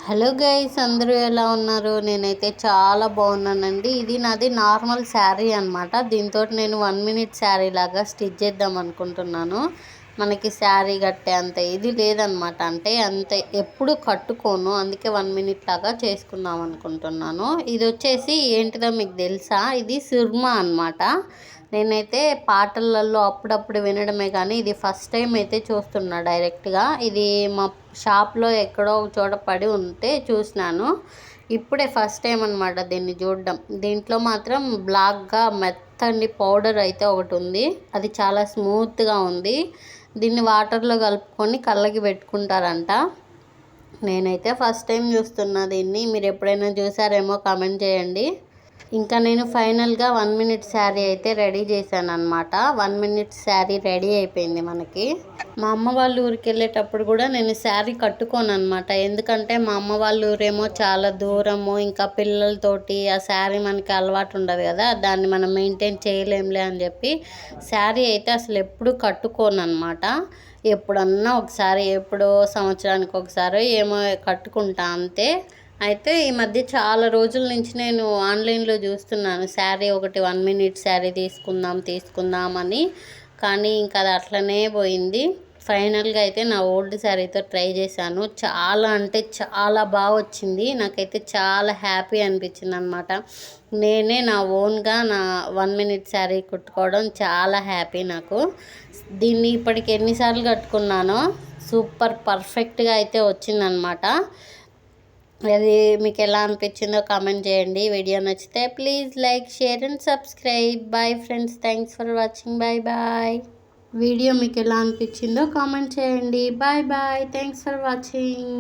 Hello guys, అందరూ ఎలా ఉన్నారు? నేనైతే చాలా బాగున్నానండి. ఇది నాది నార్మల్ శారీ అనమాట. దీంతో నేను 1 మినిట్ శారీ లాగా స్టిచ్ చేద్దాం అనుకుంటున్నాను. మనకి శారీ కట్టే అంత ఇది లేదనమాట. అంటే అంత ఎప్పుడు కట్టుకోను, అందుకే 1 మినిట్ లాగా చేసుకుందాం అనుకుంటున్నాను. ఇది వచ్చేసి ఏంటిదో మీకు తెలుసా? ఇది సుర్మా అనమాట. నేనైతే పాటలలో అప్పుడప్పుడు వినడమే కానీ ఇది ఫస్ట్ టైం అయితే చూస్తున్నా డైరెక్ట్గా. ఇది మా షాప్లో ఎక్కడో ఒక చోట పడి ఉంటే చూసినాను. ఇప్పుడే ఫస్ట్ టైం అనమాట దీన్ని చూడడం. దీంట్లో మాత్రం బ్లాక్గా మెత్తని పౌడర్ అయితే ఒకటి ఉంది. అది చాలా స్మూత్గా ఉంది. దీన్ని వాటర్లో కలుపుకొని కళ్ళకి పెట్టుకుంటారంట. నేనైతే ఫస్ట్ టైం చూస్తున్నా దీన్ని. మీరు ఎప్పుడైనా చూసారేమో కామెంట్ చేయండి. ఇంకా నేను ఫైనల్గా 1 మినిట్ శారీ అయితే రెడీ చేశాను అనమాట. 1 మినిట్ శారీ రెడీ అయిపోయింది మనకి. మా అమ్మ వాళ్ళ ఊరికి వెళ్ళేటప్పుడు కూడా నేను శారీ కట్టుకోను అనమాట. ఎందుకంటే మా అమ్మ వాళ్ళ ఊరేమో చాలా దూరము, ఇంకా పిల్లలతోటి ఆ శారీ మనకి అలవాటు ఉండదు కదా, దాన్ని మనం మెయింటైన్ చేయలేంలే అని చెప్పి శారీ అయితే అసలు ఎప్పుడు కట్టుకోను అనమాట. ఎప్పుడన్నా ఒకసారి, ఎప్పుడో సంవత్సరానికి ఒకసారి ఏమో కట్టుకుంటా అంతే. అయితే ఈ మధ్య చాలా రోజుల నుంచి నేను ఆన్లైన్లో చూస్తున్నాను శారీ ఒకటి 1 మినిట్ శారీ తీసుకుందామని. కానీ ఇంకా అది అట్లనే పోయింది. ఫైనల్గా అయితే నా ఓల్డ్ శారీతో ట్రై చేశాను. చాలా అంటే చాలా బాగా వచ్చింది. నాకైతే చాలా హ్యాపీ అనిపించింది అనమాట. నేనే నా ఓన్గా నా 1 మినిట్ శారీ కుట్టుకోవడం చాలా హ్యాపీ నాకు. దీన్ని ఇప్పటికి ఎన్నిసార్లు కట్టుకున్నానో సూపర్ పర్ఫెక్ట్గా అయితే వచ్చిందనమాట. అది మీకు ఎలా అనిపించిందో కామెంట్ చేయండి. వీడియో నచ్చితే please like, share and subscribe. Bye friends, thanks for watching. Bye bye. Video మీకు ఎలా అనిపించిందో కామెంట్ చేయండి. Bye bye, thanks for watching.